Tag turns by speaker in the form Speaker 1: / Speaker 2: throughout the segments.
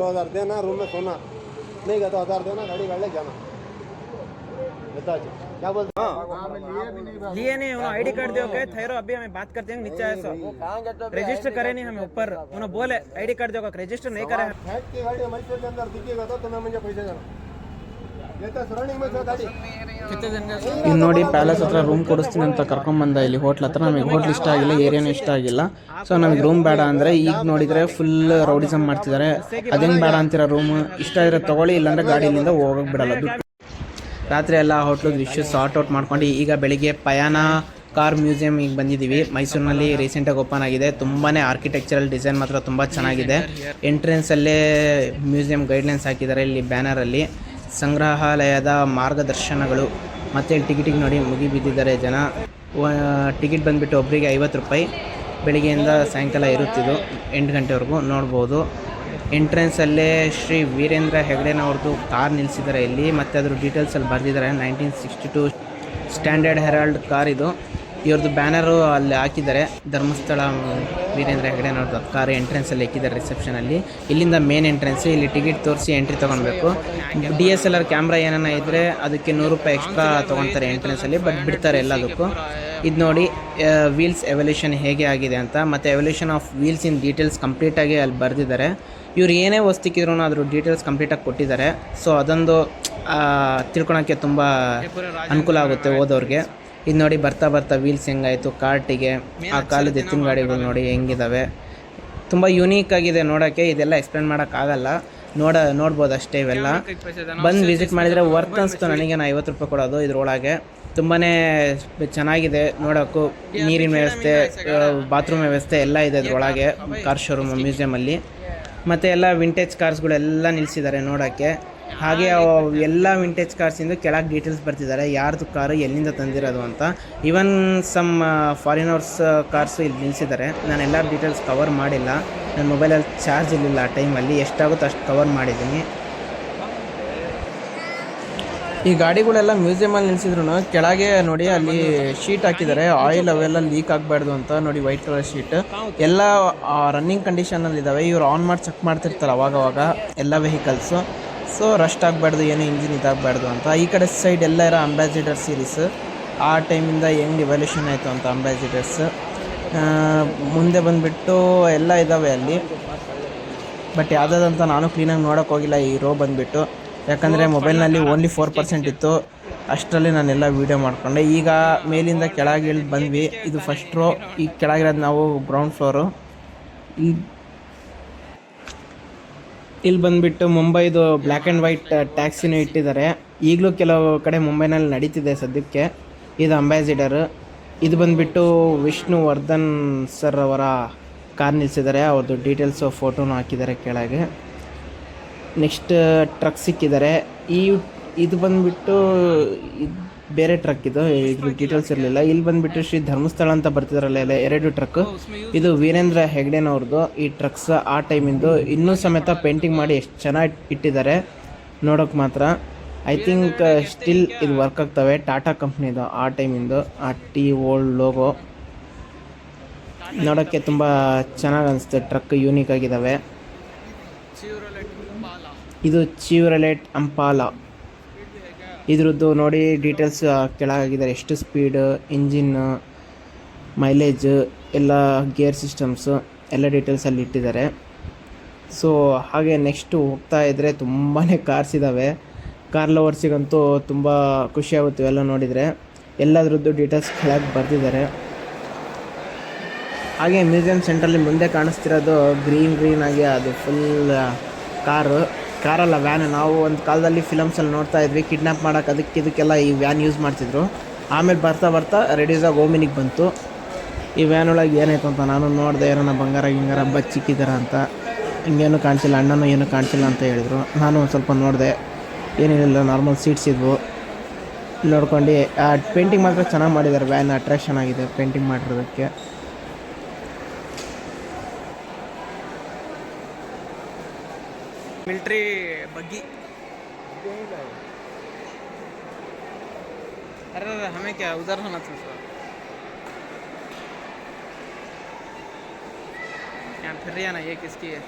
Speaker 1: 2000 देना, रूम में सोना, नहीं गया तो 1000 देना, गाड़ी गाड़ ले जाना। बता क्या बोलते हैं?
Speaker 2: लिए नहीं उन्होंने आईडी कार्ड दो के ठहरो, अभी हमें बात करते हैं नीचे ऐसा रजिस्टर करे नहीं हमें ऊपर, उन्होंने बोले आईडी कार्ड दो रजिस्टर नहीं करे।
Speaker 1: फैट की गाड़ी मल्टी के अंदर दिखेगा तो तुम्हें मुझे पैसे देना, ये तो सराउंडिंग में गाड़ी
Speaker 3: ಈಗ ನೋಡಿ ಪ್ಯಾಲೇಸ್ ಹತ್ರ ರೂಮ್ ಕೊಡಿಸ್ತೀನಿ ಅಂತ ಕರ್ಕೊಂಬಂದ ಇಲ್ಲಿ ಹೋಟ್ಲ್ ಹತ್ರ. ನಮಗೆ ಹೋಟ್ಲ್ ಇಷ್ಟ ಆಗಿಲ್ಲ, ಏರಿಯಾನು ಇಷ್ಟ ಆಗಿಲ್ಲ. ಸೊ ನಮಗೆ ರೂಮ್ ಬೇಡ ಅಂದರೆ ಈಗ ನೋಡಿದರೆ ಫುಲ್ ರೌಡಿಸಮ್ ಮಾಡ್ತಿದ್ದಾರೆ. ಅದೇನು ಬೇಡ ಅಂತೀರ, ರೂಮ್ ಇಷ್ಟ ಇದ್ರೆ ತೊಗೊಳ್ಳಿ, ಇಲ್ಲಾಂದರೆ ಗಾಡಿಯಿಂದ ಹೋಗಕ್ಕೆ ಬಿಡಲ್ಲ. ರಾತ್ರಿ ಎಲ್ಲ ಹೋಟ್ಲದ ಇಶ್ಯೂ ಸಾರ್ಟ್ ಔಟ್ ಮಾಡ್ಕೊಂಡು ಈಗ ಬೆಳಿಗ್ಗೆ ಪಯಾನ ಕಾರ್ ಮ್ಯೂಸಿಯಂ ಈಗ ಬಂದಿದ್ದೀವಿ. ಮೈಸೂರಿನಲ್ಲಿ ರೀಸೆಂಟಾಗಿ ಓಪನ್ ಆಗಿದೆ. ತುಂಬಾ ಆರ್ಕಿಟೆಕ್ಚರಲ್ ಡಿಸೈನ್ ಮಾತ್ರ ತುಂಬ ಚೆನ್ನಾಗಿದೆ. ಎಂಟ್ರೆನ್ಸಲ್ಲೇ ಮ್ಯೂಸಿಯಂ ಗೈಡ್ಲೈನ್ಸ್ ಹಾಕಿದ್ದಾರೆ ಇಲ್ಲಿ ಬ್ಯಾನರಲ್ಲಿ. ಸಂಗ್ರಹಾಲಯದ ಮಾರ್ಗದರ್ಶನಗಳು ಮತ್ತು ಟಿಕೆಟಿಗೆ ನೋಡಿ ಮುಗಿ ಬಿದ್ದಿದ್ದಾರೆ ಜನ. ಟಿಕೆಟ್ ಬಂದುಬಿಟ್ಟು ಒಬ್ಬರಿಗೆ 50 ರೂಪಾಯಿ. ಬೆಳಿಗ್ಗೆಯಿಂದ ಸಾಯಂಕಾಲ ಇರುತ್ತಿದ್ದು 8 ಗಂಟೆವರೆಗೂ ನೋಡ್ಬೋದು. ಎಂಟ್ರೆನ್ಸಲ್ಲೇ ಶ್ರೀ ವೀರೇಂದ್ರ ಹೆಗ್ಡೆನವ್ರದ್ದು ಕಾರ್ ನಿಲ್ಲಿಸಿದ್ದಾರೆ ಇಲ್ಲಿ, ಮತ್ತು ಅದ್ರ ಡೀಟೇಲ್ಸಲ್ಲಿ ಬರೆದಿದ್ದಾರೆ. 1962 ಸ್ಟ್ಯಾಂಡರ್ಡ್ ಹೆರಾಲ್ಡ್ ಕಾರ್ ಇದು. ಇವ್ರದ್ದು ಬ್ಯಾನರು ಅಲ್ಲಿ ಹಾಕಿದ್ದಾರೆ. ಧರ್ಮಸ್ಥಳ ವೀರೇಂದ್ರ ಹೆಗ್ಡೆನವ್ರದ್ದು ಕಾರ್ ಎಂಟ್ರೆನ್ಸಲ್ಲಿ ಹಾಕಿದ್ದಾರೆ ರಿಸೆಪ್ಷನಲ್ಲಿ. ಇಲ್ಲಿಂದ ಮೇನ್ ಎಂಟ್ರೆನ್ಸ್. ಇಲ್ಲಿ ಟಿಕೆಟ್ ತೋರಿಸಿ ಎಂಟ್ರಿ ತೊಗೊಳ್ಬೇಕು. DSLR ಕ್ಯಾಮ್ರಾ ಏನನ್ನ ಇದ್ದರೆ ಅದಕ್ಕೆ 100 ರೂಪಾಯಿ ಎಕ್ಸ್ಟ್ರಾ ತೊಗೊಳ್ತಾರೆ ಎಂಟ್ರೆನ್ಸಲ್ಲಿ, ಬಟ್ ಬಿಡ್ತಾರೆ ಎಲ್ಲದಕ್ಕೂ. ಇದು ನೋಡಿ ವೀಲ್ಸ್ ಎವಲ್ಯೂಷನ್ ಹೇಗೆ ಆಗಿದೆ ಅಂತ, ಮತ್ತು evolution of wheels in details ಕಂಪ್ಲೀಟಾಗಿ ಅಲ್ಲಿ ಬರೆದಿದ್ದಾರೆ. ಇವ್ರು ಏನೇ ವಸ್ತುಕ್ಕಿದ್ರು ಅದ್ರ ಡೀಟೇಲ್ಸ್ ಕಂಪ್ಲೀಟಾಗಿ ಕೊಟ್ಟಿದ್ದಾರೆ. ಸೊ ಅದೊಂದು ತಿಳ್ಕೊಳಕ್ಕೆ ತುಂಬ ಅನುಕೂಲ ಆಗುತ್ತೆ ಓದೋರಿಗೆ. ಇದು ನೋಡಿ ಬರ್ತಾ ಬರ್ತಾ ವೀಲ್ಸ್ ಹೆಂಗಾಯಿತು ಕಾರ್ಟಿಗೆ, ಆ ಕಾಲದ ಎತ್ತಿನ ಗಾಡಿಗಳು ನೋಡಿ ಹೆಂಗಿದ್ದಾವೆ. ತುಂಬ ಯೂನೀಕ್ ಆಗಿದೆ ನೋಡೋಕ್ಕೆ. ಇದೆಲ್ಲ ಎಕ್ಸ್ಪ್ಲೇನ್ ಮಾಡೋಕ್ಕಾಗಲ್ಲ, ನೋಡ್ಬೋದು ಅಷ್ಟೇ. ಇವೆಲ್ಲ ಬಂದು ವಿಸಿಟ್ ಮಾಡಿದರೆ ವರ್ತ್ ಅನಿಸ್ತು ನನಗೆ. 50 ರೂಪಾಯಿ ಕೊಡೋದು ಇದರೊಳಗೆ. ತುಂಬಾ ಚೆನ್ನಾಗಿದೆ ನೋಡೋಕ್ಕೂ. ನೀರಿನ ವ್ಯವಸ್ಥೆ, ಬಾತ್ರೂಮ್ ವ್ಯವಸ್ಥೆ ಎಲ್ಲ ಇದೆ ಇದರೊಳಗೆ ಕಾರ್ ಶೋರೂಮ್ ಮ್ಯೂಸಿಯಮಲ್ಲಿ. ಮತ್ತು ಎಲ್ಲ ವಿಂಟೇಜ್ ಕಾರ್ಸ್ಗಳೆಲ್ಲ ನಿಲ್ಲಿಸಿದ್ದಾರೆ ನೋಡೋಕ್ಕೆ. ಹಾಗೆ ಎಲ್ಲ ವಿಂಟೇಜ್ ಕಾರ್ಸಿಂದು ಕೆಳಗೆ ಡೀಟೇಲ್ಸ್ ಬರ್ತಿದ್ದಾರೆ, ಯಾರ್ದು ಕಾರು ಎಲ್ಲಿಂದ ತಂದಿರೋದು ಅಂತ. ಈವನ್ ಸಮ್ ಫಾರಿನರ್ಸ್ ಕಾರ್ಸು ಇಲ್ಲಿ ನಿಲ್ಲಿಸಿದ್ದಾರೆ. ನಾನು ಎಲ್ಲ ಡೀಟೇಲ್ಸ್ ಕವರ್ ಮಾಡಿಲ್ಲ, ನನ್ನ ಮೊಬೈಲಲ್ಲಿ ಚಾರ್ಜ್ ಇರಲಿಲ್ಲ ಆ ಟೈಮಲ್ಲಿ. ಎಷ್ಟಾಗುತ್ತೋ ಅಷ್ಟು ಕವರ್ ಮಾಡಿದ್ದೀನಿ. ಈ ಗಾಡಿಗಳೆಲ್ಲ ಮ್ಯೂಸಿಯಮಲ್ಲಿ ನಿಲ್ಲಿಸಿದ್ರು ಕೆಳಗೆ ನೋಡಿ ಅಲ್ಲಿ ಶೀಟ್ ಹಾಕಿದ್ದಾರೆ, ಆಯಿಲ್ ಅವೆಲ್ಲ ಲೀಕ್ ಆಗಬಾರ್ದು ಅಂತ. ನೋಡಿ ವೈಟ್ ಕಲರ್ ಶೀಟ್ ಎಲ್ಲ ರನ್ನಿಂಗ್ ಕಂಡೀಷನಲ್ಲಿದ್ದಾವೆ. ಇವ್ರು ಆನ್ ಮಾಡಿ ಚೆಕ್ ಮಾಡ್ತಿರ್ತಾರೆ ಅವಾಗವಾಗ ಎಲ್ಲ ವೆಹಿಕಲ್ಸು. ಸೊ ರಸ್ಟ್ ಆಗಬಾರ್ದು, ಏನು ಇಂಜಿನ್ ಇದಾಗಬಾರ್ದು ಅಂತ. ಈ ಕಡೆ ಸೈಡ್ ಎಲ್ಲ ಇರೋ ಅಂಬಾಸಿಡರ್ ಸೀರೀಸ್ ಆ ಟೈಮಿಂದ ಹೆಂಗೆ ರಿವಲ್ಯೂಷನ್ ಆಯಿತು ಅಂತ ಅಂಬಾಸಿಡರ್ಸ್. ಮುಂದೆ ಬಂದುಬಿಟ್ಟು ಎಲ್ಲ ಇದ್ದಾವೆ ಅಲ್ಲಿ, ಬಟ್ ಯಾವುದಾದಂತ ನಾನು ಕ್ಲೀನಾಗಿ ನೋಡೋಕ್ಕೆ ಹೋಗಿಲ್ಲ ಈ ರೋ ಬಂದುಬಿಟ್ಟು. ಯಾಕಂದರೆ ಮೊಬೈಲ್ನಲ್ಲಿ ಓನ್ಲಿ 4% ಇತ್ತು, ಅಷ್ಟರಲ್ಲಿ ನಾನೆಲ್ಲ ವೀಡಿಯೋ ಮಾಡಿಕೊಂಡೆ. ಈಗ ಮೇಲಿಂದ ಕೆಳಗೆ ಇಳಿದು ಬಂದ್ವಿ. ಇದು ಫಸ್ಟ್ ರೋ. ಈಗ ಕೆಳಗಿರೋದು ನಾವು ಗ್ರೌಂಡ್ ಫ್ಲೋರು. ಇಲ್ಲಿ ಬಂದುಬಿಟ್ಟು ಮುಂಬೈದು ಬ್ಲ್ಯಾಕ್ ಆ್ಯಂಡ್ ವೈಟ್ ಟ್ಯಾಕ್ಸಿನೂ ಇಟ್ಟಿದ್ದಾರೆ. ಈಗಲೂ ಕೆಲವು ಕಡೆ ಮುಂಬೈನಲ್ಲಿ ನಡೀತಿದೆ ಸದ್ಯಕ್ಕೆ. ಇದು ಅಂಬಾಸಿಡರ್. ಇದು ಬಂದುಬಿಟ್ಟು ವಿಷ್ಣುವರ್ಧನ್ ಸರ್ ಅವರ ಕಾರ್ ನಿಲ್ಲಿಸಿದ್ದಾರೆ. ಅವ್ರದ್ದು ಡೀಟೇಲ್ಸು ಫೋಟೋನು ಹಾಕಿದ್ದಾರೆ ಕೆಳಗೆ. ನೆಕ್ಸ್ಟ್ ಟ್ರಕ್ ಸಿಕ್ಕಿದ್ದಾರೆ. ಇದು ಬಂದುಬಿಟ್ಟು ಬೇರೆ ಟ್ರಕ್, ಇದ್ರ ಡೀಟೇಲ್ಸ್ ಇರಲಿಲ್ಲ. ಇಲ್ಲಿ ಬಂದುಬಿಟ್ಟು ಶ್ರೀ ಧರ್ಮಸ್ಥಳ ಅಂತ ಬರ್ತಿದಾರಲ್ಲ ಎಲ್ಲ 2 ಟ್ರಕ್. ಇದು ವೀರೇಂದ್ರ ಹೆಗ್ಡೆನವ್ರದ್ದು ಈ ಟ್ರಕ್ಸ್ ಆ ಟೈಮಿಂದು. ಇನ್ನೂ ಸಮೇತ ಪೇಂಟಿಂಗ್ ಮಾಡಿ ಎಷ್ಟು ಚೆನ್ನಾಗಿ ಇಟ್ಟಿದ್ದಾರೆ ನೋಡೋಕೆ ಮಾತ್ರ. ಐ ಥಿಂಕ್ ಸ್ಟಿಲ್ ಇದು ವರ್ಕ್ ಆಗ್ತವೆ. ಟಾಟಾ ಕಂಪ್ನಿದು ಆ ಟೈಮಿಂದು ಆ ಓಲ್ಡ್ ಲೋಗೋ ನೋಡೋಕ್ಕೆ ತುಂಬ ಚೆನ್ನಾಗಿ ಅನಿಸುತ್ತೆ. ಟ್ರಕ್ ಯೂನಿಕ್ ಆಗಿದ್ದಾವೆ. ಇದು ಚಿವ್ರಲೆಟ್ ಅಂಪಾಲ. ಇದ್ರದ್ದು ನೋಡಿ ಡೀಟೇಲ್ಸ್ ಕೆಳಗಾಗಿದ್ದಾರೆ, ಎಷ್ಟು ಸ್ಪೀಡ್, ಇಂಜಿನ್, ಮೈಲೇಜ್, ಎಲ್ಲ ಗೇರ್ ಸಿಸ್ಟಮ್ಸು ಎಲ್ಲ ಡೀಟೇಲ್ಸಲ್ಲಿ ಇಟ್ಟಿದ್ದಾರೆ. ಸೊ ಹಾಗೆ ನೆಕ್ಸ್ಟು ಹೋಗ್ತಾ ಇದ್ದರೆ ತುಂಬಾ ಕಾರ್ಸ್ ಇದ್ದಾವೆ. ಕಾರ್ ಲವರ್ಸಿಗಂತೂ ತುಂಬ ಖುಷಿಯಾಗುತ್ತೆ ಎಲ್ಲ ನೋಡಿದರೆ. ಎಲ್ಲದ್ರದ್ದು ಡೀಟೇಲ್ಸ್ ಕೆಳಗೆ ಬರೆದಿದ್ದಾರೆ. ಹಾಗೆ ಮ್ಯೂಸಿಯಂ ಸೆಂಟ್ರಲ್ಲಿ ಮುಂದೆ ಕಾಣಿಸ್ತಿರೋದು ಗ್ರೀನ್ ಆಗಿ ಅದು ಫುಲ್ ಕಾರಲ್ಲ ವ್ಯಾನ್. ನಾವು ಒಂದು ಕಾಲದಲ್ಲಿ ಫಿಲಮ್ಸಲ್ಲಿ ನೋಡ್ತಾ ಇದ್ವಿ, ಕಿಡ್ನ್ಯಾಪ್ ಮಾಡೋಕೆ ಇದಕ್ಕೆಲ್ಲ ಈ ವ್ಯಾನ್ ಯೂಸ್ ಮಾಡ್ತಿದ್ರು. ಆಮೇಲೆ ಬರ್ತಾ ರೆಡಿಸಾಗಿ ಓಮಿನಿಗೆ ಬಂತು. ಈ ವ್ಯಾನ್ ಒಳಗೆ ಏನಾಯ್ತು ಅಂತ ನಾನು ನೋಡಿದೆ. ಏನೋ ಬಂಗಾರ ಬಚ್ಚಿಕ್ಕಿದಾರ ಅಂತ. ಹಿಂಗೇನು ಕಾಣಿಸಿಲ್ಲ, ಅಣ್ಣನೂ ಏನು ಕಾಣಿಸಿಲ್ಲ ಅಂತ ಹೇಳಿದರು. ನಾನು ಒಂದು ಸ್ವಲ್ಪ ನೋಡಿದೆ, ಏನೇನಿಲ್ಲ ನಾರ್ಮಲ್ ಸೀಟ್ಸ್ ಇದ್ವು. ನೋಡ್ಕೊಂಡು ಪೇಂಟಿಂಗ್ ಮಾತ್ರ ಚೆನ್ನಾಗಿ ಮಾಡಿದ್ದಾರೆ. ವ್ಯಾನ್ ಅಟ್ರಾಕ್ಷನ್ ಆಗಿದೆ ಪೇಂಟಿಂಗ್ ಮಾಡಿರೋದಕ್ಕೆ.
Speaker 2: मिलिट्री बग्गी। अरे हमें क्या उधर होना था सर, यहाँ फिर रही है ना, ये किसकी है?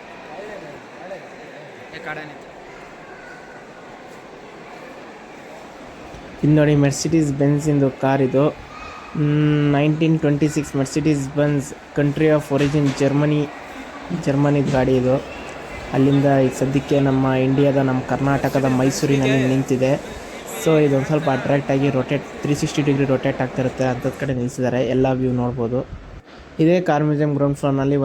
Speaker 3: ಇದು ನೋಡಿ ಮೆರ್ಸಿಡೀಸ್ ಬೆನ್ಸ್ ಇಂದು ಕಾರ್ ಇದು 1926 Mercedes Benz country of origin ಜರ್ಮನಿದ ಗಾಡಿ ಇದು. ಅಲ್ಲಿಂದ ಈಗ ಸದ್ಯಕ್ಕೆ ನಮ್ಮ ಇಂಡಿಯಾದ ನಮ್ಮ ಕರ್ನಾಟಕದ ಮೈಸೂರಿನಲ್ಲಿ ನಿಂತಿದೆ. ಸೊ ಇದೊಂದು ಸ್ವಲ್ಪ ಅಟ್ರಾಕ್ಟಾಗಿ 360 ಡಿಗ್ರಿ ರೊಟೇಟ್ ಆಗ್ತಿರುತ್ತೆ, ಅಂಥದ್ದು ಕಡೆ ನಿಲ್ಲಿಸಿದ್ದಾರೆ, ಎಲ್ಲ ವ್ಯೂ ನೋಡ್ಬೋದು. ಇದೇ ಕಾರ್ ಮ್ಯೂಸಿಯಂ ಗ್ರೌಂಡ್ ಫ್ಲೋರ್ನಲ್ಲಿ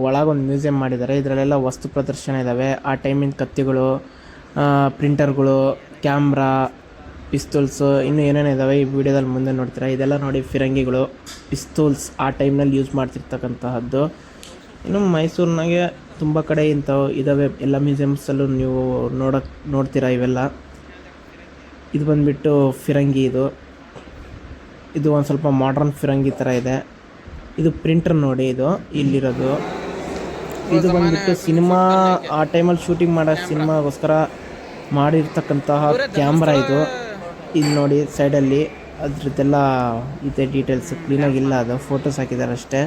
Speaker 3: ಒಳಗೊಂದು ಮ್ಯೂಸಿಯಂ ಮಾಡಿದ್ದಾರೆ. ಇದರಲ್ಲೆಲ್ಲ ವಸ್ತು ಪ್ರದರ್ಶನ ಇದ್ದಾವೆ. ಆ ಟೈಮಿನ ಕತ್ತಿಗಳು, ಪ್ರಿಂಟರ್ಗಳು, ಕ್ಯಾಮ್ರಾ, ಪಿಸ್ತೂಲ್ಸು, ಇನ್ನೂ ಏನೇನು ಇದ್ದಾವೆ ಈ ವಿಡಿಯೋದಲ್ಲಿ ಮುಂದೆ ನೋಡ್ತೀರಾ. ಇದೆಲ್ಲ ನೋಡಿ ಫಿರಂಗಿಗಳು, ಪಿಸ್ತೂಲ್ಸ್ ಆ ಟೈಮ್ನಲ್ಲಿ ಯೂಸ್ ಮಾಡ್ತಿರ್ತಕ್ಕಂತಹದ್ದು. ಇನ್ನು ಮೈಸೂರಿನಾಗೆ ತುಂಬ ಕಡೆ ಇಂಥವು ಇದ್ದಾವೆ, ಎಲ್ಲ ಮ್ಯೂಸಿಯಮ್ಸಲ್ಲೂ ನೀವು ನೋಡ್ತೀರಾ ಇವೆಲ್ಲ. ಇದು ಬಂದುಬಿಟ್ಟು ಫಿರಂಗಿ, ಇದು ಒಂದು ಸ್ವಲ್ಪ ಮಾಡ್ರನ್ ಫಿರಂಗಿ ಥರ ಇದೆ. ಇದು ಪ್ರಿಂಟರ್ ನೋಡಿ, ಇದು ಇಲ್ಲಿರೋದು. ಇದು ಬಂದುಬಿಟ್ಟು ಸಿನಿಮಾ ಆ ಟೈಮಲ್ಲಿ ಶೂಟಿಂಗ್ ಮಾಡೋ ಸಿನಿಮಾಗೋಸ್ಕರ ಮಾಡಿರ್ತಕ್ಕಂತಹ ಕ್ಯಾಮ್ರಾ ಇದು ನೋಡಿ ಸೈಡಲ್ಲಿ. ಅದ್ರದ್ದೆಲ್ಲ ಇದೆ ಡೀಟೇಲ್ಸ್, ಕ್ಲೀನಾಗಿಲ್ಲ, ಅದು ಫೋಟೋಸ್ ಹಾಕಿದ್ದಾರೆ ಅಷ್ಟೇ.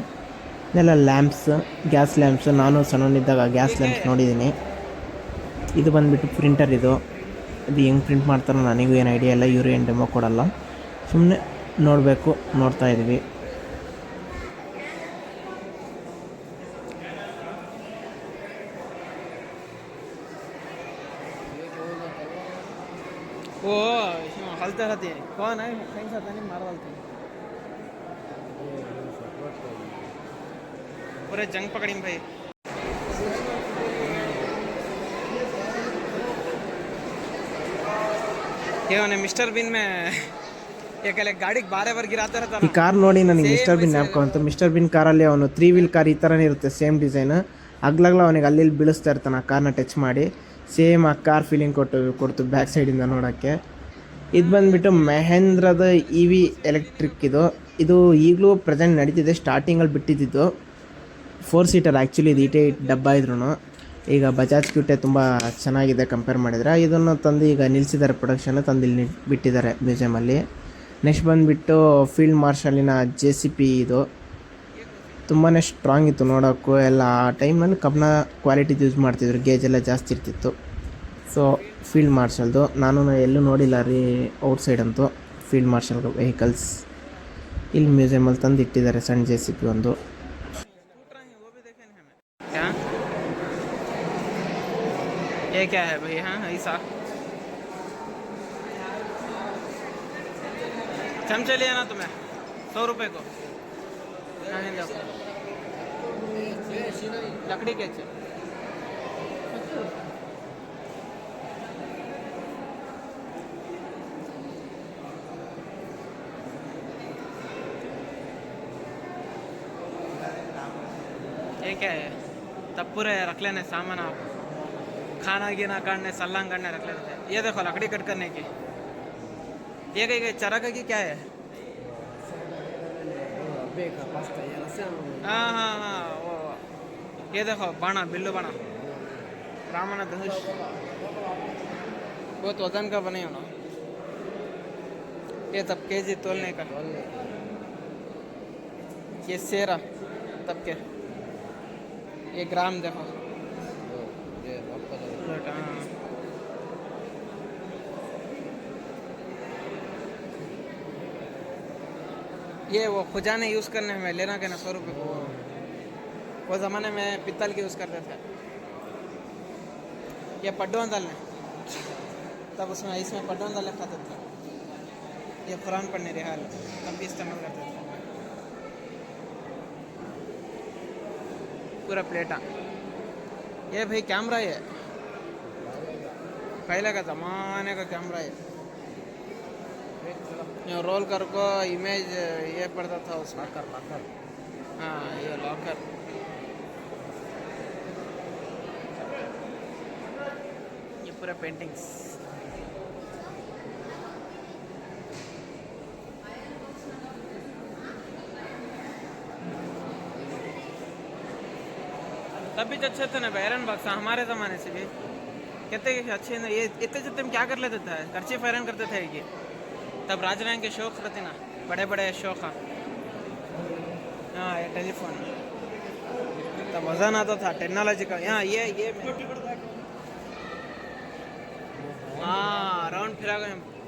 Speaker 3: ಇದೆಲ್ಲ ಲ್ಯಾಂಪ್ಸ್, ಗ್ಯಾಸ್ ಲ್ಯಾಂಪ್ಸು, ನಾನು ಸಣ್ಣನಿದ್ದಾಗ ಗ್ಯಾಸ್ ಲ್ಯಾಂಪ್ಸ್ ನೋಡಿದ್ದೀನಿ. ಇದು ಬಂದುಬಿಟ್ಟು ಪ್ರಿಂಟರ್, ಇದು ಹೆಂಗೆ ಪ್ರಿಂಟ್ ಮಾಡ್ತಾರೋ ನನಗೂ ಏನು ಐಡಿಯಾ ಇಲ್ಲ, ಇವರು ಏನು ಡೆಮೋ ಕೊಡಲ್ಲ, ಸುಮ್ಮನೆ ನೋಡಬೇಕು, ನೋಡ್ತಾ ಇದ್ವಿ.
Speaker 2: वो हलते रहते हैं, कौन है कहीं से नहीं मार डालते हैं, पूरे जंग पकड़ी भाई. ये ಮಿಸ್ಟರ್ ಬಿನ್ में ಏಕೆಲೆ ಗಾಡಿಗೆ ಬಾರೆ ಗಿರಾತಾ ಇರ್ತಾನೆ.
Speaker 3: ಈ ಕಾರ್ ನೋಡಿ ನನಗೆ ಮಿಸ್ಟರ್ ಬಿನ್ ಜ್ಞಾಪಕ. ಮಿಸ್ಟರ್ ಬಿನ್ ಕಾರಲ್ಲಿ ಅವನು 3 ವೀಲ್ ಕಾರ್ ಈ ಥರನೇ ಇರುತ್ತೆ, ಸೇಮ್ ಡಿಸೈನ್. ಆಗ್ಲಾಗ್ಲ ಅವನಿಗೆ ಅಲ್ಲಿ ಬೀಳಿಸ್ತಾ ಇರ್ತಾನೆ ಆ ಕಾರ್ನ ಟಚ್ ಮಾಡಿ. ಸೇಮ್ ಆ ಕಾರ್ ಫೀಲಿಂಗ್ ಕೊಡ್ತು ಬ್ಯಾಕ್ ಸೈಡಿಂದ ನೋಡೋಕ್ಕೆ. ಇದು ಬಂದುಬಿಟ್ಟು ಮಹೇಂದ್ರದ EV ಎಲೆಕ್ಟ್ರಿಕ್. ಇದು ಈಗಲೂ ಪ್ರೆಸೆಂಟ್ ನಡೀತಿದೆ, ಸ್ಟಾರ್ಟಿಂಗಲ್ಲಿ ಬಿಟ್ಟಿದ್ದು 4 ಸೀಟರ್ ಆ್ಯಕ್ಚುಲಿ. ಇದು ಈಟೇ ಡಬ್ಬ ಇದ್ರೂ ಈಗ ಬಜಾಜ್ ಕ್ಯೂಟೆ ತುಂಬ ಚೆನ್ನಾಗಿದೆ ಕಂಪೇರ್ ಮಾಡಿದರೆ. ಇದನ್ನು ತಂದು ಈಗ ನಿಲ್ಲಿಸಿದ್ದಾರೆ, ಪ್ರೊಡಕ್ಷನ್ ತಂದು ಇಲ್ಲಿ ಬಿಟ್ಟಿದ್ದಾರೆ ಮ್ಯೂಸಿಯಮಲ್ಲಿ. ನೆಕ್ಸ್ಟ್ ಬಂದುಬಿಟ್ಟು ಫೀಲ್ಡ್ ಮಾರ್ಷಲಿನ JCB. ಇದು ತುಂಬಾ ಸ್ಟ್ರಾಂಗ್ ಇತ್ತು ನೋಡೋಕ್ಕೂ ಎಲ್ಲ. ಆ ಟೈಮಲ್ಲಿ ಕಬ್ಬಿಣ ಕ್ವಾಲಿಟಿದು ಯೂಸ್ ಮಾಡ್ತಿದ್ರು, ಗೇಜ್ ಎಲ್ಲ ಜಾಸ್ತಿ ಇರ್ತಿತ್ತು. ಸೊ ಫೀಲ್ಡ್ ಮಾರ್ಷಲ್ದು ನಾನು ಎಲ್ಲೂ ನೋಡಿಲ್ಲ ರೀ ಔಟ್ಸೈಡ್ ಅಂತೂ ಫೀಲ್ಡ್ ಮಾರ್ಷಲ್ ವೆಹಿಕಲ್ಸ್. ಇಲ್ಲಿ ಮ್ಯೂಸಿಯಮಲ್ಲಿ ತಂದು ಇಟ್ಟಿದ್ದಾರೆ ಸಣ್ಣ JCB ಒಂದು.
Speaker 2: ये क्या है भाई? हाँ ऐसा चमचे लिया ना तुम्हें 100 रुपए को. लकड़ी के चे ये क्या है? तब पूरे रख लेने सामान, आप खाना गिना काटने, सलांग काटने रख लेते हैं. ये देखो लकड़ी कट करने की. ये कहीं चरक की क्या है? हाँ हाँ हाँ वो. ये देखो बाणा, बिल्लू बाणा, रामन धनुष, बहुत वजन का बने हो ना. ये तब केजी तोलने का. ये सेरा तब के. ये ग्राम देखो. ये वो खुजाने यूज़ करने में लेना के ना 100 रुपये को. वो ज़माने में पित्तल के यूज़ करते थे. ये पड्डों डालने, तब उसमें इसमें पड्डों डालने खाते थे. ये कुरान पढ़ने रिहाल तब भी इस्तेमाल करते थे. पूरा प्लेटा. ये भाई कैमरा है, पहले का ज़माने का कैमरा है. ये रोल कर को इमेज ये पड़ता था उसमें. लॉकर. हाँ ये लॉकर. ये पूरा पेंटिंग्स. तब भी अच्छे थे ना आयरन बॉक्स हमारे ज़माने से भी कितने अच्छे ना. ये इतने जितने में क्या कर लेते थे, कर्चीफ आयरन करते थे कि तब राजनायक के शौक रहते ना, बड़े बड़े शौक. हाँ ये टेलीफोन तब. वजन आता था टेक्नोलॉजी का. यहाँ ये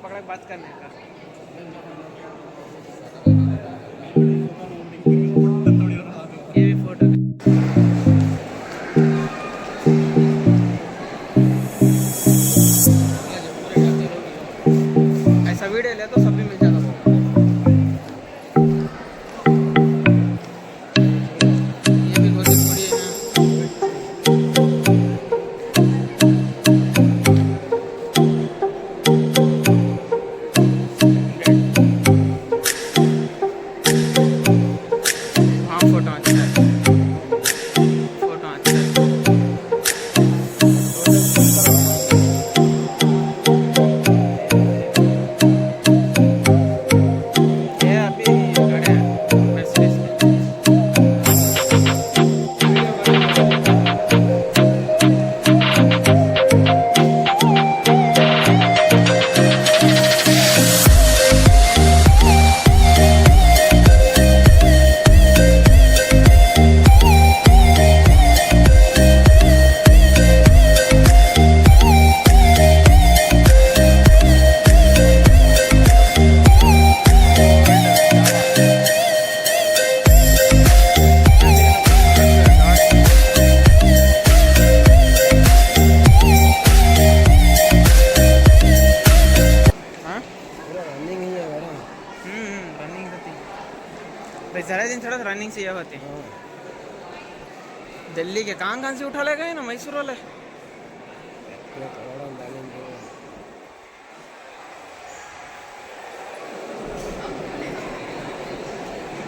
Speaker 2: पकड़ के बात करने का। ये भी फोटो ऐसा वीडियो ले तो सब भी मिल जाता। ये भी बहुत बड़ी है ना। हाँ फोटो अच्छा है, फोटो अच्छा है। ये अभी खड़े हैं Mercedes में। हाँ
Speaker 1: रनिंग ही है मैडम।
Speaker 2: रनिंग होती भाई, ज़रा दिन थोड़ा रनिंग से ये होती। दिल्ली के कहाँ से उठा ले गए ना, मैसूर वाले।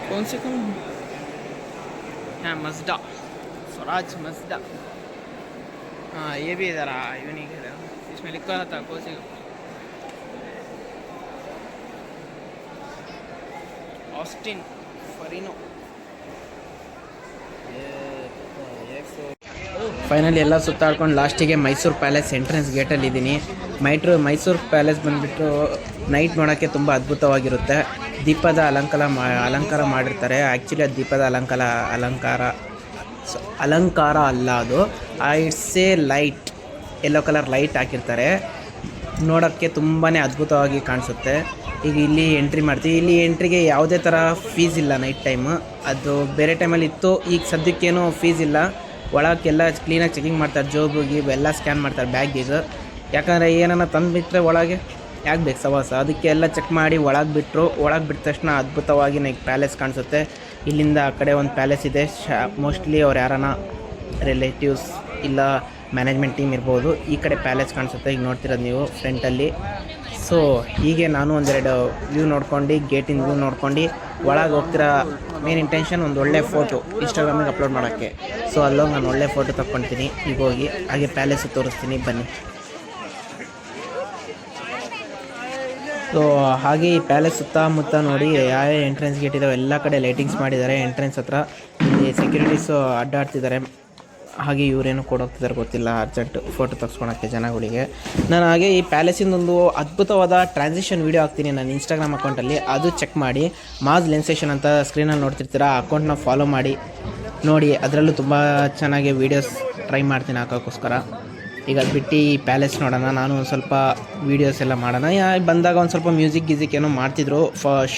Speaker 2: कौन से कौन हाँ मज़दा, स्वराज मज़दा। हाँ ये भी ज़रा यूनिक है, इसमें लिखा था कौन सी ऑस्टिन फरीनो।
Speaker 3: ಫೈನಲಿ ಎಲ್ಲ ಸುತ್ತಾಡ್ಕೊಂಡು ಲಾಸ್ಟಿಗೆ ಮೈಸೂರು ಪ್ಯಾಲೇಸ್ ಎಂಟ್ರೆನ್ಸ್ ಗೇಟಲ್ಲಿ ಇದ್ದೀನಿ. ಮೈಸೂರು ಪ್ಯಾಲೇಸ್ ಬಂದುಬಿಟ್ಟು ನೈಟ್ ನೋಡೋಕ್ಕೆ ತುಂಬ ಅದ್ಭುತವಾಗಿರುತ್ತೆ. ದೀಪದ ಅಲಂಕಾರ ಮಾಡಿರ್ತಾರೆ. ಆ್ಯಕ್ಚುಲಿ ಅದು ದೀಪದ ಅಲಂಕಾರ ಅಲ್ಲ, ಅದು it's A light, yellow colour light ಹಾಕಿರ್ತಾರೆ. ನೋಡೋಕ್ಕೆ ತುಂಬಾ ಅದ್ಭುತವಾಗಿ ಕಾಣಿಸುತ್ತೆ. ಈಗ ಇಲ್ಲಿ ಎಂಟ್ರಿ ಮಾಡ್ತೀವಿ. ಇಲ್ಲಿ ಎಂಟ್ರಿಗೆ ಯಾವುದೇ ಥರ ಫೀಸ್ ಇಲ್ಲ ನೈಟ್ ಟೈಮು. ಅದು ಬೇರೆ ಟೈಮಲ್ಲಿ ಇತ್ತು, ಈಗ ಸದ್ಯಕ್ಕೇನು ಫೀಸ್ ಇಲ್ಲ. ಒಳಗೆಲ್ಲ ಕ್ಲೀನಾಗಿ ಚೆಕಿಂಗ್ ಮಾಡ್ತಾರೆ, ಜೋಬಿಗೆ ಎಲ್ಲ ಸ್ಕ್ಯಾನ್ ಮಾಡ್ತಾರೆ ಬ್ಯಾಗಿಗೆ. ಯಾಕಂದರೆ ಏನನ್ನ ತಂದುಬಿಟ್ರೆ ಒಳಗೆ ಯಾಕೆ ಬೇಕು ಸವಾಸ, ಅದಕ್ಕೆ ಎಲ್ಲ ಚೆಕ್ ಮಾಡಿ ಒಳಗೆ ಬಿಟ್ಟರು. ಒಳಗೆ ಬಿಟ್ಟ ತಕ್ಷಣ ಅದ್ಭುತವಾಗಿ ಪ್ಯಾಲೇಸ್ ಕಾಣಿಸುತ್ತೆ. ಇಲ್ಲಿಂದ ಆ ಕಡೆ ಒಂದು ಪ್ಯಾಲೇಸ್ ಇದೆ. ಮೋಸ್ಟ್ಲಿ ಅವ್ರು ಯಾರನ್ನ ರಿಲೇಟಿವ್ಸ್ ಇಲ್ಲ ಮ್ಯಾನೇಜ್ಮೆಂಟ್ ಟೀಮ್ ಇರ್ಬೋದು. ಈ ಕಡೆ ಪ್ಯಾಲೇಸ್ ಕಾಣಿಸುತ್ತೆ, ಈಗ ನೋಡ್ತಿರೋದು ನೀವು ಫ್ರಂಟಲ್ಲಿ. ಸೊ ಹೀಗೆ ನಾನು ಒಂದೆರಡು ವ್ಯೂ ನೋಡ್ಕೊಂಡು, ಗೇಟಿನ ವ್ಯೂ ನೋಡ್ಕೊಂಡು ಒಳಗೆ ಹೋಗ್ತಿರೋ ಮೇನ್ ಇಂಟೆನ್ಷನ್ ಒಂದು ಒಳ್ಳೆ ಫೋಟೋ ಇನ್ಸ್ಟಾಗ್ರಾಮಿಗೆ ಅಪ್ಲೋಡ್ ಮಾಡೋಕ್ಕೆ. ಸೊ ಅಲ್ಲೋಗಿ ನಾನು ಒಳ್ಳೆ ಫೋಟೋ ತಗೊಳ್ತೀನಿ. ಈಗ ಹೋಗಿ ಹಾಗೆ ಪ್ಯಾಲೇಸು ತೋರಿಸ್ತೀನಿ, ಬನ್ನಿ. ಸೊ ಹಾಗೆ ಈ ಪ್ಯಾಲೇಸ್ ಸುತ್ತಮುತ್ತ ನೋಡಿ ಯಾವ ಎಂಟ್ರೆನ್ಸ್ ಗೇಟ್ ಇದಾವೆ ಎಲ್ಲ ಕಡೆ ಲೈಟಿಂಗ್ಸ್ ಮಾಡಿದ್ದಾರೆ. ಎಂಟ್ರೆನ್ಸ್ ಹತ್ರ ಇಲ್ಲಿ ಸೆಕ್ಯೂರಿಟೀಸು ಅಡ್ಡಾಡ್ತಿದ್ದಾರೆ. ಹಾಗೆ ಇವರೇನು ಕೊಡೋಗ್ತಿದ್ದಾರೆ ಗೊತ್ತಿಲ್ಲ, ಅರ್ಜೆಂಟ್ ಫೋಟೋ ತೆಗೆಸ್ಕೊಳಕ್ಕೆ ಜನಗಳಿಗೆ. ನಾನು ಹಾಗೆ ಈ ಪ್ಯಾಲೇಸಿಂದೊಂದು ಅದ್ಭುತವಾದ ಟ್ರಾನ್ಸಿಷನ್ ವೀಡಿಯೋ ಹಾಕ್ತೀನಿ ನನ್ನ ಇನ್ಸ್ಟಾಗ್ರಾಮ್ ಅಕೌಂಟಲ್ಲಿ, ಅದು ಚೆಕ್ ಮಾಡಿ. ಮಾಸ್ ಲೆನ್ಸೇಷನ್ ಅಂತ ಸ್ಕ್ರೀನಲ್ಲಿ ನೋಡ್ತಿರ್ತೀರ, ಆ ಅಕೌಂಟ್ನ ಫಾಲೋ ಮಾಡಿ ನೋಡಿ. ಅದರಲ್ಲೂ ತುಂಬ ಚೆನ್ನಾಗಿ ವೀಡಿಯೋಸ್ ಟ್ರೈ ಮಾಡ್ತೀನಿ ಹಾಕೋಕ್ಕೋಸ್ಕರ. ಈಗ ಅದು ಬಿಟ್ಟು ಈ ಪ್ಯಾಲೇಸ್ ನೋಡೋಣ, ನಾನು ಒಂದು ಸ್ವಲ್ಪ ವೀಡಿಯೋಸ್ ಎಲ್ಲ ಮಾಡೋಣ. ಬಂದಾಗ ಒಂದು ಸ್ವಲ್ಪ ಮ್ಯೂಸಿಕ್ ಏನೋ ಮಾಡ್ತಿದ್ರು.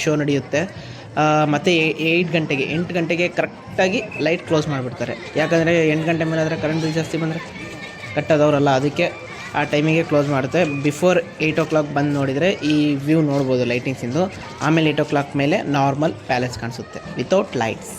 Speaker 3: ಶೋ ನಡೆಯುತ್ತೆ. ಮತ್ತು 8 ಗಂಟೆಗೆ ಕರೆಕ್ಟಾಗಿ ಲೈಟ್ ಕ್ಲೋಸ್ ಮಾಡಿಬಿಡ್ತಾರೆ. ಯಾಕಂದರೆ 8 ಗಂಟೆ ಮೇಲೆ ಆದರೆ ಕರೆಂಟ್ ಬಿಲ್ ಜಾಸ್ತಿ ಬಂದರೆ ಕಟ್ಟೋದವರಲ್ಲ, ಅದಕ್ಕೆ ಆ ಟೈಮಿಗೆ ಕ್ಲೋಸ್ ಮಾಡುತ್ತೆ. ಬಿಫೋರ್ 8 o'clock ಬಂದು ನೋಡಿದರೆ ಈ ವ್ಯೂ ನೋಡ್ಬೋದು ಲೈಟಿಂಗ್ಸಿಂದು. ಆಮೇಲೆ 8 o'clock ಮೇಲೆ ನಾರ್ಮಲ್ ಪ್ಯಾಲೇಸ್ ಕಾಣಿಸುತ್ತೆ ವಿತೌಟ್ ಲೈಟ್ಸ್.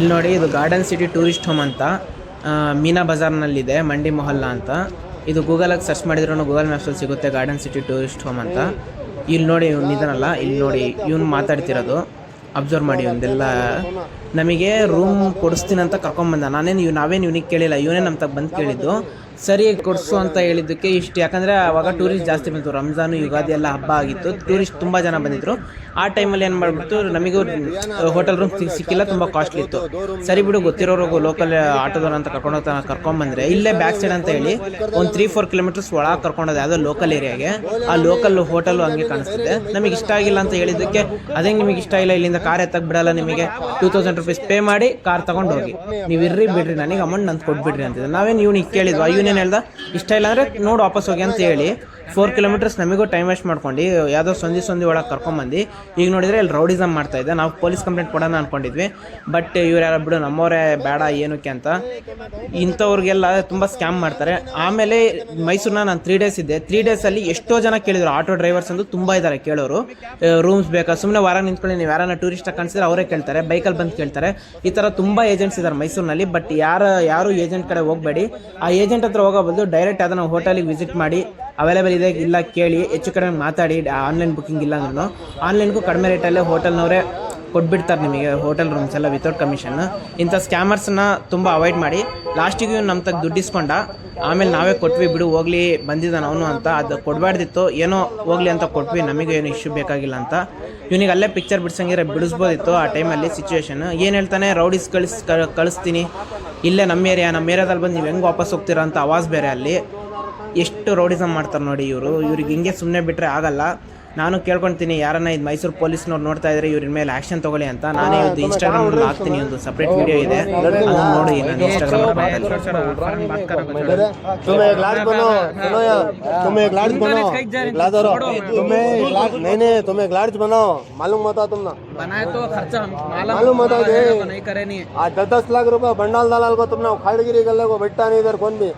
Speaker 3: ಇಲ್ಲಿ ನೋಡಿ, ಇದು ಗಾರ್ಡನ್ ಸಿಟಿ ಟೂರಿಸ್ಟ್ ಹೋಮ್ ಅಂತ ಮೀನಾ ಬಜಾರ್ನಲ್ಲಿದೆ, ಮಂಡಿ ಮೊಹಲ್ಲಾ ಅಂತ. ಇದು ಗೂಗಲಾಗಿ ಸರ್ಚ್ ಮಾಡಿದ್ರೂ ಗೂಗಲ್ ಮ್ಯಾಪ್ಸಲ್ಲಿ ಸಿಗುತ್ತೆ, ಗಾರ್ಡನ್ ಸಿಟಿ ಟೂರಿಸ್ಟ್ ಹೋಮ್ ಅಂತ. ಇಲ್ಲಿ ನೋಡಿ ಇವ್ನು ಇದನ್ನಲ್ಲ, ಇಲ್ಲಿ ನೋಡಿ ಇವನು ಮಾತಾಡ್ತಿರೋದು, ಅಬ್ಸರ್ವ್ ಮಾಡಿ. ಒಂದೆಲ್ಲ ನಮಗೆ ರೂಮ್ ಕೊಡಿಸ್ತೀನಿ ಅಂತ ಕರ್ಕೊಂಬಂದ. ನಾವೇನು ಇವನಿಗೆ ಕೇಳಿಲ್ಲ, ಇವನೇ ನಮ್ಮ ತಗ ಬಂದು ಕೇಳಿದ್ದು. ಸರಿ ಕೊಡಿಸು ಅಂತ ಹೇಳಿದ್ದಕ್ಕೆ ಇಷ್ಟು, ಯಾಕಂದರೆ ಆವಾಗ ಟೂರಿಸ್ಟ್ ಜಾಸ್ತಿ ಬಂತು, ರಂಜಾನು ಯುಗಾದಿ ಎಲ್ಲ ಹಬ್ಬ ಆಗಿತ್ತು, ಟೂರಿಸ್ಟ್ ತುಂಬ ಜನ ಬಂದಿದ್ರು. ಆ ಟೈಮಲ್ಲಿ ಏನು ಮಾಡಿಬಿಟ್ಟು ನಮಗೂ ಹೋಟೆಲ್ ರೂಮ್ ಸಿಕ್ಕಿಲ್ಲ, ತುಂಬ ಕಾಸ್ಟ್ಲಿ ಇತ್ತು. ಸರಿ ಬಿಡು, ಗೊತ್ತಿರೋರು ಲೋಕಲ್ ಆಟೋದವ್ರು ಅಂತ ಕರ್ಕೊಂಬಂದ್ರೆ ಇಲ್ಲೇ ಬ್ಯಾಕ್ ಸೈಡ್ ಅಂತ ಹೇಳಿ ಒಂದು 3-4 ಕಿಲೋಮೀಟರ್ಸ್ ಒಳಗೆ ಕರ್ಕೊಂಡೋದೆ, ಯಾವುದೋ ಲೋಕಲ್ ಏರಿಯಾಗೆ. ಆ ಲೋಕಲ್ ಹೋಟೆಲು ಹಂಗೆ ಕಾಣಿಸ್ತಿದೆ. ನಮಗೆ ಇಷ್ಟ ಆಗಿಲ್ಲ ಅಂತ ಹೇಳಿದ್ದಕ್ಕೆ, ಅದೇ ನಿಮಗೆ ಇಷ್ಟ ಇಲ್ಲ, ಇಲ್ಲಿಂದ ಕಾರ್ ಎತ್ತಕ್ಕೆ ಬಿಡಲ್ಲ, ನಿಮಗೆ 2000 ರೂಪೀಸ್ ಪೇ ಮಾಡಿ ಕಾರ್ ತೊಗೊಂಡು ಹೋಗಿ, ನೀವು ಇರ್ರಿ ಬಿಡ್ರಿ, ನನಗೆ ಅಮೌಂಟ್ ನಂದು ಕೊಟ್ಬಿಡ್ರಿ ಅಂತಿದ್ದೆ. ನಾವೇನು ಇವ್ನಿಗೆ ಕೇಳಿದ್ವಾ, ಇವನೇನು ಹೇಳ್ದ, ಇಷ್ಟ ಇಲ್ಲ ಅಂದರೆ ನೋಡು ವಾಪಸ್ ಹೋಗಿ ಅಂತ ಹೇಳಿ 4 ಕಿಲೋಮೀಟರ್ಸ್ ನಮಗೂ ಟೈಮ್ ವೇಸ್ಟ್ ಮಾಡ್ಕೊಂಡು ಯಾವುದೋ ಸಂಧಿ ಒಳಗೆ ಕರ್ಕೊಂಬಂದು ಈಗ ನೋಡಿದರೆ ಇಲ್ಲಿ ರೌಡಿಸಮ್ ಮಾಡ್ತಾ ಇದ್ದೆ. ನಾವು ಪೊಲೀಸ್ ಕಂಪ್ಲೇಂಟ್ ಕೊಡೋಣ ಅಂದ್ಕೊಂಡಿದ್ವಿ, ಬಟ್ ಇವ್ರು ಯಾರು ಬಿಡು ನಮ್ಮವರೇ ಬೇಡ ಏನಕ್ಕೆ ಅಂತ. ಇಂಥವ್ರಿಗೆಲ್ಲ ತುಂಬ ಸ್ಕ್ಯಾಮ್ ಮಾಡ್ತಾರೆ. ಆಮೇಲೆ ಮೈಸೂರನ್ನ ನಾನು 3 ಡೇಸ್ ಇದ್ದೆ. 3 ಡೇಸಲ್ಲಿ ಎಷ್ಟೋ ಜನ ಕೇಳಿದ್ರು, ಆಟೋ ಡ್ರೈವರ್ಸ್ ಅಂತೂ ತುಂಬ ಇದ್ದಾರೆ ಕೇಳೋರು. ರೂಮ್ಸ್ ಬೇಕಾ, ಸುಮ್ಮನೆ ವಾರ ನಿಂತ್ಕೊಂಡು ನೀವು ಯಾರನ್ನ ಟೂರಿಸ್ಟಾಗಿ ಕಾಣಿಸಿದ್ರೆ ಅವರೇ ಕೇಳ್ತಾರೆ, ಬೈಕಲ್ಲಿ ಬಂದು ಕೇಳ್ತಾರೆ. ಈ ಥರ ತುಂಬ ಏಜೆಂಟ್ಸ್ ಇದ್ದಾರೆ ಮೈಸೂರಿನಲ್ಲಿ. ಬಟ್ ಯಾರು ಏಜೆಂಟ್ ಕಡೆ ಹೋಗಬೇಡಿ. ಆ ಏಜೆಂಟ್ ಹತ್ರ ಹೋಗೋ ಬದಲು ಡೈರೆಕ್ಟ್ ಅದನ್ನು ಹೋಟೆಲಿಗೆ ವಿಸಿಟ್ ಮಾಡಿ, ಅವೈಲೇಬಲ್ ಇದೆ ಇಲ್ಲ ಕೇಳಿ, ಹೆಚ್ಚು ಕಡಿಮೆ ಮಾತಾಡಿ. ಆನ್ಲೈನ್ ಬುಕ್ಕಿಂಗ್ ಇಲ್ಲ ಅಂದ್ರೂ ಆನ್ಲೈನ್ಗೂ ಕಡಿಮೆ ರೇಟಲ್ಲೇ ಹೋಟೆಲ್ನವರೇ ಕೊಟ್ಬಿಡ್ತಾರೆ ನಿಮಗೆ ಹೋಟೆಲ್ ರೂಮ್ಸ್ ಎಲ್ಲ ವಿತೌಟ್ ಕಮಿಷನ್. ಇಂಥ ಸ್ಕ್ಯಾಮರ್ಸ್ನ ತುಂಬ ಅವಾಯ್ಡ್ ಮಾಡಿ. ಲಾಸ್ಟಿಗೆ ನಮ್ಮ ತಗ ದುಡ್ಡು ಇಸ್ಕೊಂಡ, ಆಮೇಲೆ ನಾವೇ ಕೊಟ್ವಿ, ಬಿಡು ಹೋಗ್ಲಿ ಬಂದಿದ್ದಾನೆ ಅವನು ಅಂತ. ಅದು ಕೊಡಬಾರ್ದಿತ್ತು, ಏನೋ ಹೋಗ್ಲಿ ಅಂತ ಕೊಟ್ವಿ, ನಮಗೂ ಏನು ಇಶ್ಯೂ ಬೇಕಾಗಿಲ್ಲ ಅಂತ. ಇವನಿಗೆ ಅಲ್ಲೇ ಪಿಕ್ಚರ್ ಬಿಡ್ಸಂಗಿದ್ರೆ ಬಿಡಿಸ್ಬೋದಿತ್ತು ಆ ಟೈಮಲ್ಲಿ ಸಿಚುವೇಶನ್. ಏನು ಹೇಳ್ತಾನೆ, ರೌಡೀಸ್ ಕಳಿಸ್ತೀನಿ, ಇಲ್ಲೇ ನಮ್ಮ ಏರಿಯಾದಲ್ಲಿ ಬಂದು ನೀವು ಹೆಂಗೆ ವಾಪಸ್ ಹೋಗ್ತೀರಾ ಅಂತ ಆವಾಜ್ ಬೇರೆ. ಅಲ್ಲಿ ಎಷ್ಟು ರೌಡಿಸಮ್ ಮಾಡ್ತಾರೆ ನೋಡಿ ಇವ್ರಿಗೆ ಹಿಂಗೆ ಸುಮ್ಮನೆ ಬಿಟ್ಟರೆ ಆಗಲ್ಲ. ನಾನು ಕೇಳ್ಕೊಳ್ತೀನಿ, ಯಾರನ್ನ ಇದು ಮೈಸೂರು ಪೊಲೀಸ್ನವ್ರು ನೋಡ್ತಾ ಇದ್ರೆ ಇವ್ರ ಮೇಲೆ ಆ್ಯಕ್ಷನ್ ತೊಗೊಳ್ಳಿ ಅಂತ. ನಾನೇ ಒಂದು ಇನ್ಸ್ಟಾಗ್ರಾಮಲ್ಲಿ ಹಾಕ್ತೀನಿ, ಒಂದು ಸಪ್ರೇಟ್ ವಿಡಿಯೋ ಇದೆ, ಅದನ್ನು ನೋಡಿ ನಾನು ಇನ್ಸ್ಟಾಗ್ರಾಮ್
Speaker 1: ₹10 लाख बंडाल दलाल को तुमने खाड़गिरी गले को बैठा नहीं इधर कौन भी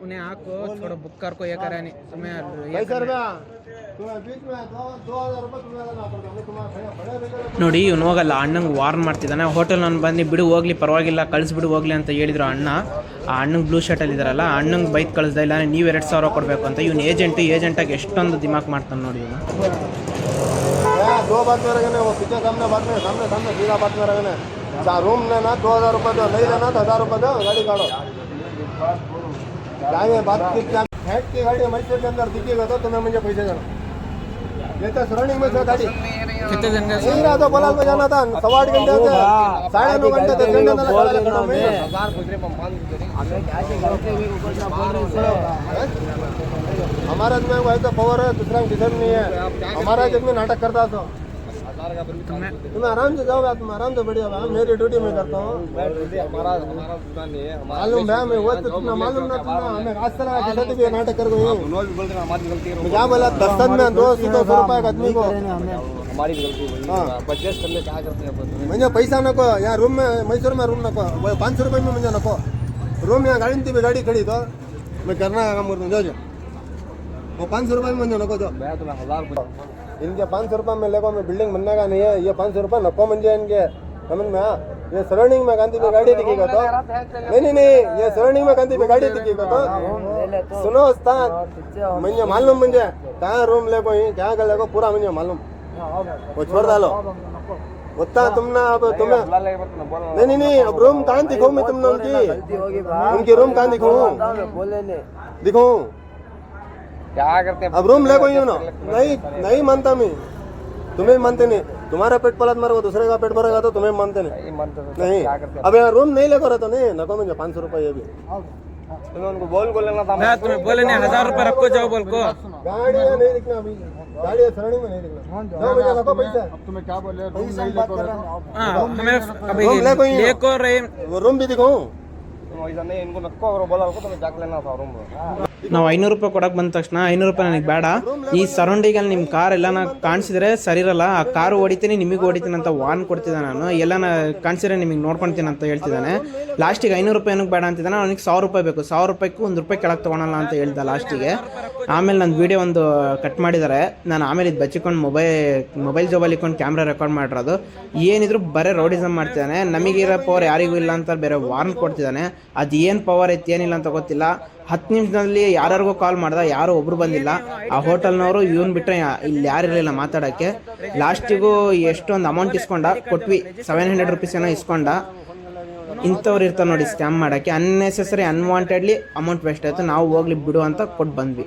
Speaker 2: उन्हें आको छोड़ो बुक कर को ये करे नहीं तुम्हें
Speaker 3: ನೋಡಿ. ಇವನು ಹೋಗಲ್ಲ, ಅಣ್ಣಂಗೆ ವಾರ್ನ್ ಮಾಡ್ತಿದ್ದಾನೆ. ಹೋಟೆಲ್ ನಾನು ಬಂದು ಬಿಡು ಹೋಗ್ಲಿ ಪರವಾಗಿಲ್ಲ, ಕಳಿಸ್ಬಿಡು ಹೋಗ್ಲಿ ಅಂತ ಹೇಳಿದ್ರು ಅಣ್ಣ. ಆ ಅಣ್ಣಂಗೆ ಬ್ಲೂ ಶರ್ಟಲ್ಲಿ ಇದ್ದಾರಲ್ಲ, ಅಣ್ಣಂಗೆ ಬೈಕ್ ಕಳಿಸ್ದ, ಇಲ್ಲ ನೀವು 2,000 ಕೊಡಬೇಕು ಅಂತ. ಇವನು ಏಜೆಂಟಾಗಿ ಎಷ್ಟೊಂದು ದಿಮಾಕ್ ಮಾಡ್ತಾನೆ ನೋಡಿ ಇವನು.
Speaker 1: रूम लेना ₹2,000 दो, नहीं लेना तो ₹1,000 दो, गाड़ी काढ़ो। बात की गाड़ी मैसूर के अंदर दिखेगा तो तुम्हें मुझे पैसे देना। ये तो सराउंडिंग में था गाड़ी
Speaker 2: कितने दिन का
Speaker 1: नहीं रहा तो बलाल को जाना था 8.5 घंटे से 9.5 घंटे 10 घंटे हमारा आदमी को ऐसा पावर है, दूसरा डिजाइन नहीं है। हमारा आदमी नाटक करता तो तुम्हें आराम से जाओगे, तुम आराम से बैठिए। मेरी ड्यूटी मैं करता हूँ, मालूम है मैं वो तो तुम्हें मालूम ना, तुम्हें हमें आज तक कैसे भी नाटक कर गए। क्या बोला 10 में 200 रुपए का आदमी को हमारी गलती बजट करने क्या करते हैं। मुझे पैसा नको, यहाँ रूम में मैसूर में रूम नको, 500 रुपये में मुझे नको रूम। यहाँ गाड़ी थी गाड़ी खड़ी तो मैं करना काम करता हूँ, जो वो 500 रुपये में मुझे नको दो। मैं तुम्हें 1000 इनके 500 रुपये में लेको, मैं बिल्डिंग बनने का नहीं है। ये 500 रुपये नको मंजे इनके, समझ में। ये सराउंडिंग में गांधी पे गाड़ी दिखेगा तो नहीं, ये सराउंडिंग में गांधी पे गाड़ी दिखेगा तो सुनो उस्ताद, मुझे मालूम, मुझे कहाँ रूम ले को क्या कर ले को पूरा मुझे मालूम। वो छोड़ डालो उतना तुम ना, अब तुम्हें नहीं अब रूम कहाँ दिखाऊँ मैं तुमने उनकी रूम कहाँ दिखाऊँ क्या करते हैं। अब रूम ले कोई ना, नहीं मानता मैं, तुम्हें मानते नहीं। तुम्हारा पेट पलट मारो, दूसरे का पेट भरेगा तो तुम्हें मानते नहीं। अब यहाँ रूम नहीं लेकर तो नहीं नको मुझे 500 रुपये ये भी। तुम्हें उनको बोल लेना था,
Speaker 2: मैं तुम्हें बोले नहीं 1000 रुपये रखो, जाओ बोल को।
Speaker 1: गाड़ी नहीं दिखना अभी, गाड़ी सराउंडिंग में नहीं दिखना। जाओ भैया नको पैसा। अब तुम्हें क्या बोले, रूम नहीं लेको, रूम भी दिखाऊं। ऐसा नहीं, इनको नको बोला तुम्हें जाके लेना था रूम।
Speaker 3: ನಾವು 500 ರೂಪಾಯಿ ಕೊಡಕ್ಕೆ ಬಂದ ತಕ್ಷಣ 500 ರೂಪಾಯಿ ನನಗೆ ಬೇಡ, ಈ ಸರೌಂಡಿಂಗಲ್ಲಿ ನಿಮ್ಮ ಕಾರ್ ಎಲ್ಲನ ಕಾಣಿಸಿದ್ರೆ ಸರಿ ಇರಲ್ಲ, ಆ ಕಾರು ಹೊಡಿತೀನಿ ನಿಮಗೆ ಹೊಡಿತೀನಿ ಅಂತ ವಾರ್ನ್ ಕೊಡ್ತಿದ್ದೆ ನಾನು. ಎಲ್ಲನ ಕಾಣಿಸಿದ್ರೆ ನಿಮಗೆ ನೋಡ್ಕೊಳ್ತೀನಿ ಅಂತ ಹೇಳ್ತಿದ್ದಾನೆ. ಲಾಸ್ಟಿಗೆ 500 ರೂಪಾಯಿ ಏನಕ್ಕೆ ಬೇಡ ಅಂತಿದ್ದಾನೆ, ಅವನಿಗೆ 1000 ರೂಪಾಯಿ ಬೇಕು. 1000 ರೂಪಾಯಿಗೂ 1 ರೂಪಾಯಿ ಕೆಳಗೆ ತೊಗೊಳಲ್ಲ ಅಂತ ಹೇಳ್ದ ಲಾಸ್ಟಿಗೆ. ಆಮೇಲೆ ನನ್ನ ವೀಡಿಯೋ ಒಂದು ಕಟ್ ಮಾಡಿದ್ದಾರೆ. ನಾನು ಆಮೇಲೆ ಇದು ಬಚ್ಚಿಕೊಂಡು ಮೊಬೈಲ್ ಜಾಬಲ್ಲಿ ಇಟ್ಕೊಂಡು ಕ್ಯಾಮ್ರಾ ರೆಕಾರ್ಡ್ ಮಾಡಿರೋದು. ಏನಿದ್ರು ಬರೀ ರೌಡಿಸಮ್ ಮಾಡ್ತಿದ್ದಾನೆ. ನಮಗಿರೋ ಪವರ್ ಯಾರಿಗೂ ಇಲ್ಲ ಅಂತ ಬೇರೆ ವಾರ್ನ್ ಕೊಡ್ತಿದ್ದಾನೆ. ಅದು ಏನು ಪವರ್ ಐತಿ ಏನಿಲ್ಲ ಅಂತ ಗೊತ್ತಿಲ್ಲ. 10 ನಿಮಿಷದಲ್ಲಿ ಯಾರಿಗೂ ಕಾಲ್ ಮಾಡ್ದ, ಯಾರು ಒಬ್ರು ಬಂದಿಲ್ಲ. ಆ ಹೋಟೆಲ್ನವರು ಇವನ್ ಬಿಟ್ಟರೆ ಇಲ್ಲಿ ಯಾರಿರಲಿಲ್ಲ ಮಾತಾಡೋಕ್ಕೆ. ಲಾಸ್ಟಿಗೂ ಎಷ್ಟೊಂದು ಅಮೌಂಟ್ ಇಸ್ಕೊಂಡ, ಕೊಟ್ವಿ 700 ರುಪೀಸ್ ಏನೋ ಇಸ್ಕೊಂಡ. ಇಂಥವ್ರು ಇರ್ತಾರೆ ನೋಡಿ ಸ್ಕ್ಯಾಮ್ ಮಾಡೋಕ್ಕೆ. ಅನ್ನೆಸೆಸರಿ ಅನ್ವಾಂಟೆಡ್ಲಿ ಅಮೌಂಟ್ ವೇಸ್ಟ್ ಆಯಿತು. ನಾವು ಹೋಗ್ಲಿ ಬಿಡು ಅಂತ ಕೊಟ್ಟು ಬಂದ್ವಿ.